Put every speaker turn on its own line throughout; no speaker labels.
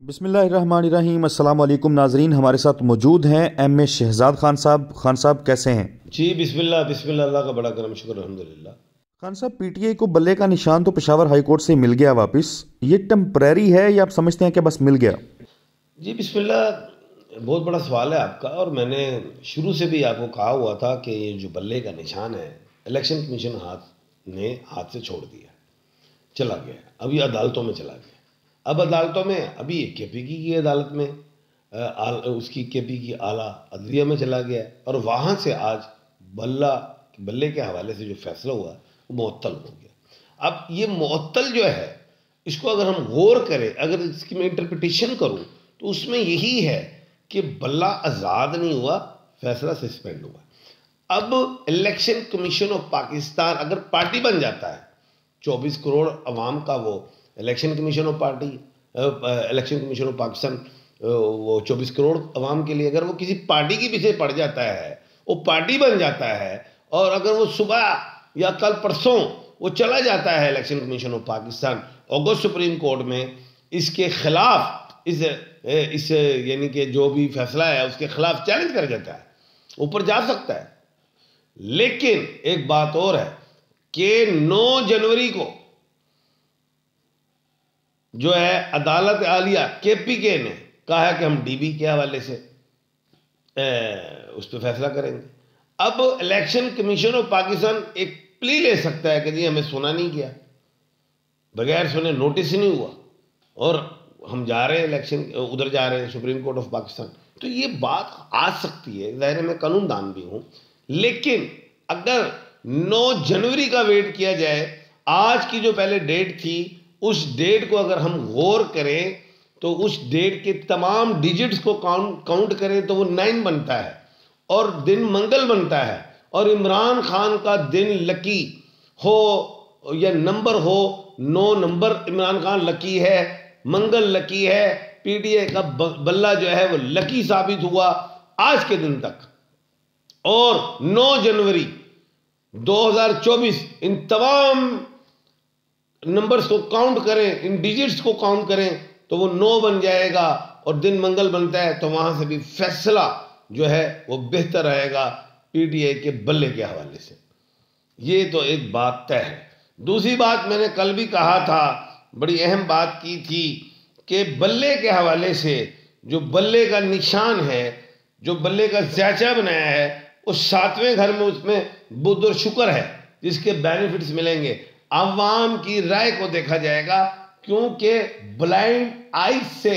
बिस्मिल्लाहिर्रहमानिर्रहीम। अस्सलाम वालेकुम नाजरीन, हमारे साथ मौजूद हैं एम ए शहजाद खान साहब। खान साहब कैसे हैं?
जी बिस्मिल्लाह बिस्मिल्लाह, अल्लाह का बड़ा करम, शुक्र अल्हम्दुलिल्लाह।
खान साहब, पीटीआई को बल्ले का निशान तो पेशावर हाई कोर्ट से मिल गया वापस। ये टेम्परेरी है या आप समझते हैं कि बस मिल गया?
जी बिस्मिल्लाह, बहुत बड़ा सवाल है आपका। और मैंने शुरू से भी आपको कहा हुआ था कि ये जो बल्ले का निशान है, इलेक्शन कमीशन हाथ से छोड़ दिया, चला गया, अभी अदालतों में चला गया। अब अदालतों में अभी केपीकी की अदालत में उसकी केपी की आला अदलिया में चला गया और वहाँ से आज बल्ले के हवाले से जो फैसला हुआ वो मुअत्तल हो गया। अब ये मुअत्तल जो है, इसको अगर हम गौर करें, अगर इसकी मैं इंटरप्रिटेशन करूँ तो उसमें यही है कि बल्ला आज़ाद नहीं हुआ, फैसला सस्पेंड हुआ। अब इलेक्शन कमीशन ऑफ पाकिस्तान अगर पार्टी बन जाता है, 24 करोड़ अवाम का वो इलेक्शन कमीशन ऑफ पाकिस्तान, वो 24 करोड़ अवाम के लिए अगर वो किसी पार्टी के पीछे पड़ जाता है, वो पार्टी बन जाता है, और अगर वो सुबह या कल परसों वो चला जाता है election commission of Pakistan August supreme court में, इसके खिलाफ इस यानी कि जो भी फैसला है उसके खिलाफ चैलेंज कर जाता है, ऊपर जा सकता है। लेकिन एक बात और है कि 9 जनवरी को जो है अदालत आलिया केपीके ने कहा है कि हम डीबी के हवाले से उस पर फैसला करेंगे। अब इलेक्शन कमीशन ऑफ पाकिस्तान एक प्ली ले सकता है कि जी हमें सुना नहीं गया, बगैर सुने नोटिस ही नहीं हुआ, और हम जा रहे हैं इलेक्शन, उधर जा रहे हैं सुप्रीम कोर्ट ऑफ पाकिस्तान। तो ये बात आ सकती है, ज़ाहिर है मैं कानूनदान भी हूं, लेकिन अगर 9 जनवरी का वेट किया जाए, आज की जो पहले डेट थी उस डेट को अगर हम गौर करें तो उस डेट के तमाम डिजिट्स को काउंट करें तो वो 9 बनता है और दिन मंगल बनता है, और इमरान खान का दिन लकी हो या नंबर हो, 9 नंबर इमरान खान लकी है, मंगल लकी है, पीटीआई का बल्ला जो है वो लकी साबित हुआ आज के दिन तक। और 9 जनवरी 2024 इन तमाम नंबर्स को काउंट करें, इन डिजिट्स को काउंट करें तो वो 9 बन जाएगा और दिन मंगल बनता है, तो वहां से भी फैसला जो है वो बेहतर रहेगा पीटीआई के बल्ले के हवाले से। ये तो एक बात तय है। दूसरी बात मैंने कल भी कहा था, बड़ी अहम बात की थी कि बल्ले के हवाले से जो बल्ले का निशान है, जो बल्ले का ज़ैचा बनाया है, उस 7वें घर में उसमें बुध और शुक्र है जिसके बेनिफिट्स मिलेंगे। अवाम की राय को देखा जाएगा, क्योंकि ब्लाइंड आइज से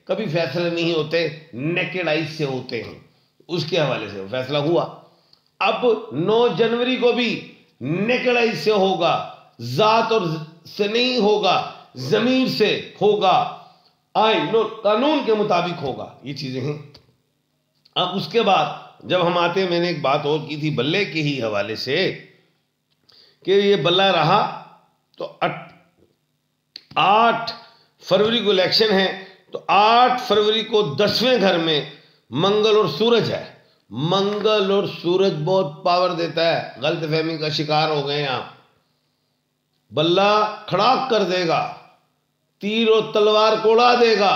कभी फैसले नहीं होते, नेकेड आइज से होते हैं। उसके हवाले से फैसला हुआ। अब 9 जनवरी को भी नेकेड आइज से होगा, जात और से नहीं होगा, जमीर से होगा, आइन कानून के मुताबिक होगा। ये चीजें हैं। अब उसके बाद जब हम आते हैं, मैंने एक बात और की थी बल्ले के ही हवाले से कि ये बल्ला रहा तो 8 फरवरी को इलेक्शन है, तो 8 फरवरी को 10वें घर में मंगल और सूरज है। मंगल और सूरज बहुत पावर देता है, गलतफहमी का शिकार हो गए आप। बल्ला खड़ाक कर देगा, तीर और तलवार को उड़ा देगा।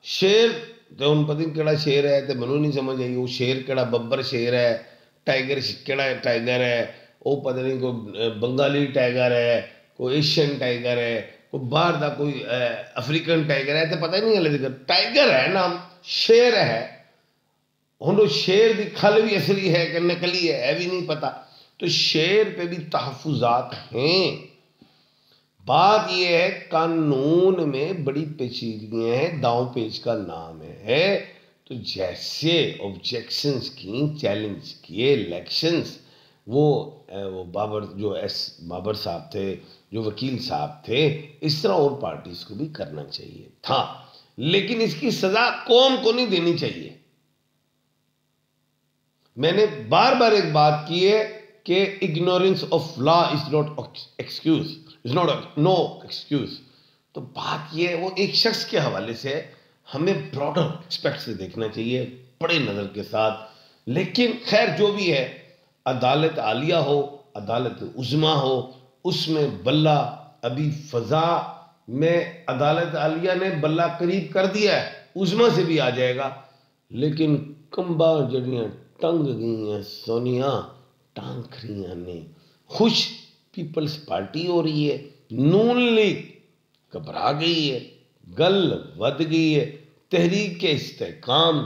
शेर तो उन पता केड़ा शेर है तो मैनू नहीं समझ आई, वो शेर केड़ा बब्बर शेर है, टाइगर केड़ा टाइगर है, वो पता नहीं कोई बंगाली टाइगर है, कोई एशियन टाइगर है, कोई बाहर का कोई अफ्रीकन टाइगर है, तो पता नहीं है, टाइगर है नाम, शेर है। हम शेर की खल भी असली है कि नकली है भी नहीं पता। तो शेर पे भी तहफुजात हैं। बात यह है, कानून में बड़ी पेचीदगियां हैं, दांव पेच का नाम है। तो जैसे ऑब्जेक्शंस की, चैलेंज किए इलेक्शंस, वो बाबर साहब थे, जो वकील साहब थे, इस तरह और पार्टीज को भी करना चाहिए था, लेकिन इसकी सजा कौम को नहीं देनी चाहिए। मैंने बार बार एक बात की है कि ignorance of law is not excuse, is not know excuse. तो बात यह है, वो एक शख्स के हवाले से हमें ब्रॉडर एक्सपेक्ट से देखना चाहिए, बड़े नज़र के साथ। लेकिन खैर जो भी है, अदालत आलिया हो, अदालत उज़्मा हो, उसमें बल्ला अभी फ़ज़ा में अदालत आलिया ने बल्ला करीब कर दिया है, उसमें से भी आ जाएगा। लेकिन कंबा जड़ियाँ टंग गई हैं सोनिया टांखरियाँ ने। खुश पीपल्स पार्टी हो रही है, नून लीग घबरा गई है, गल वध गई है, तहरीक इस्तेकाम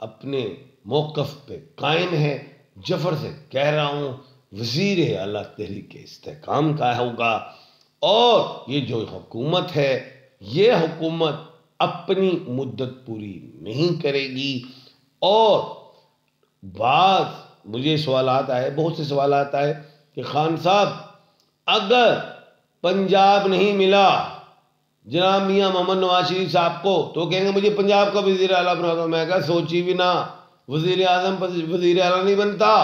अपने मौक़िफ़ पे कायम है। जफर से कह रहा हूँ वज़ीर आला तहरीक इस्तेकाम का होगा, और ये जो हुकूमत है ये हुकूमत अपनी मुद्दत पूरी नहीं करेगी। और बात मुझे सवालात आए, बहुत से सवालात आए कि खान साहब अगर पंजाब नहीं मिला जनाब मियाँ मोहम्मद नवाज शरीफ साहब को तो कहेंगे मुझे पंजाब का वज़ीर आला बना दो। मैं कहा सोची भी ना, वज़ीर आज़म वज़ीर आला नहीं बनता,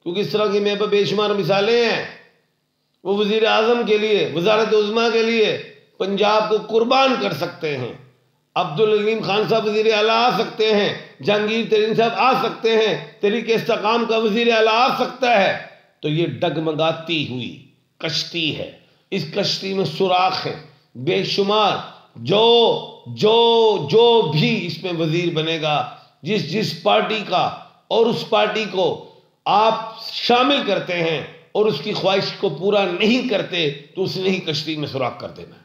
क्योंकि इस तरह की मेरे पर बेशुमार मिसालें हैं। वो वज़ीर आज़म के लिए, वज़ारत उज़्मा के लिए पंजाब को कुर्बान कर सकते हैं। अब्दुल अलीम खान साहब वज़ीर आला आ सकते हैं, जहांगीर तरीन साहब आ सकते हैं, तहरीक इस्तेकाम का वज़ीर आला आ सकता है। तो ये डगमगाती हुई कश्ती है, इस कश्ती में सुराख है बेशुमार। जो भी इसमें वज़ीर बनेगा, जिस पार्टी का, और उस पार्टी को आप शामिल करते हैं और उसकी ख्वाहिश को पूरा नहीं करते तो उसने ही कश्ती में सुराख कर देना है,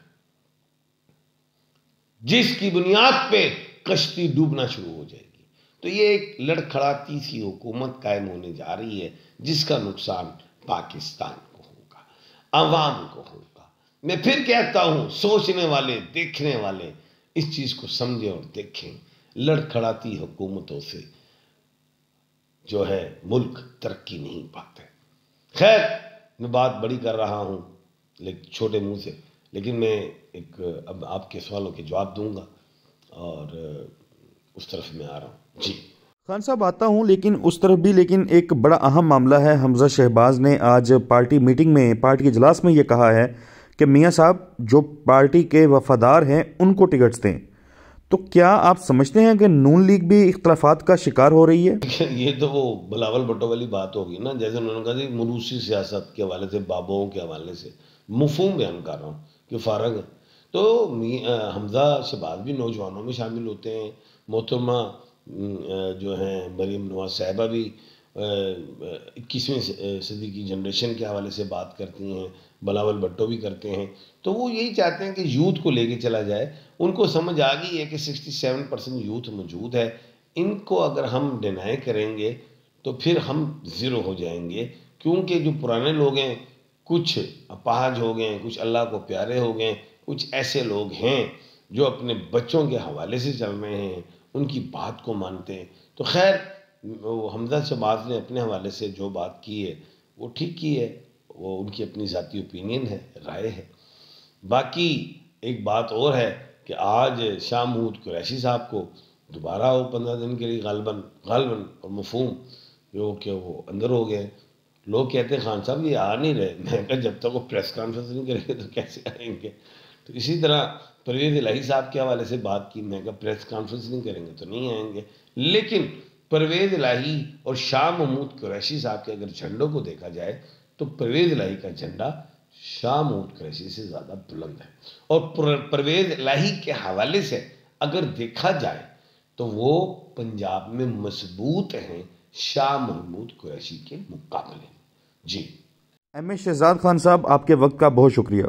जिसकी बुनियाद पे कश्ती डूबना शुरू हो जाएगी। तो ये एक लड़खड़ाती सी हुकूमत कायम होने जा रही है, जिसका नुकसान पाकिस्तान को होगा, अवाम को होगा। मैं फिर कहता हूं, सोचने वाले, देखने वाले इस चीज को समझें और देखें। लड़खड़ाती हुकूमतों से जो है मुल्क तरक्की नहीं पाते। खैर, मैं बात बड़ी कर रहा हूं लेकिन छोटे मुंह से, लेकिन मैं अब आपके सवालों के जवाब दूंगा और उस तरफ मैं आ रहा हूं। जी
खान साहब आता हूं, लेकिन उस तरफ भी, लेकिन एक बड़ा अहम मामला है। हमजा शहबाज ने आज पार्टी मीटिंग में, पार्टी के इजलास में ये कहा है कि मियां साहब जो पार्टी के वफादार हैं उनको टिकट्स दें। तो क्या आप समझते हैं कि नून लीग भी इख्तलाफात का शिकार हो रही है?
ये तो वो बिलावल भुट्टो वाली बात होगी ना, जैसे उन्होंने कहा जी मरूसी सियासत के हवाले से, बाबुओं के हवाले से मफहूम बयान कर रहा हूँ कि फ़ारग है। तो हमजा शहबाज भी नौजवानों में शामिल होते हैं, मोहतरमा जो हैं मरीम नवाज साहिबा भी 21वीं सदी की जनरेशन के हवाले से बात करती हैं, बिलावल भुट्टो भी करते हैं। तो वो यही चाहते हैं कि यूथ को लेके चला जाए। उनको समझ आ गई है कि 67% यूथ मौजूद है, इनको अगर हम डिनाई करेंगे तो फिर हम ज़ीरो हो जाएंगे। क्योंकि जो पुराने लोग हैं, कुछ अपाहज हो गए, कुछ अल्लाह को प्यारे हो गए, कुछ ऐसे लोग हैं जो अपने बच्चों के हवाले से चल रहे हैं, उनकी बात को मानते हैं। तो खैर, वो हमजा शहबाज ने अपने हवाले से जो बात की है वो ठीक की है, वो उनकी अपनी ज़ाती ओपिनियन है, राय है। बाकी एक बात और है कि आज शाह महमूद कुरैशी साहब को दोबारा वो 15 दिन के लिए गालबन और मफहूम जो कि वो अंदर हो गए। लोग कहते हैं खान साहब ये आ नहीं रहे। मैं कहा जब तक वो प्रेस कॉन्फ्रेंस नहीं करेंगे तो कैसे आएंगे। तो इसी तरह परवेज़ इलाही साहब के हवाले से बात की, मैं कहा प्रेस कॉन्फ्रेंस नहीं करेंगे तो नहीं आएंगे। लेकिन परवेज़ इलाही और शाह महमूद कुरैशी साहब के अगर झंडों को देखा जाए तो परवेज़ इलाही का झंडा शाह महमूद कुरैशी से ज़्यादा बुलंद है। और परवेज़ इलाही के हवाले से अगर देखा जाए तो वो पंजाब में मजबूत हैं शाह महमूद कुरैशी के मुकाबले। जी
एम ए शहजाद खान साहब, आपके वक्त का बहुत शुक्रिया।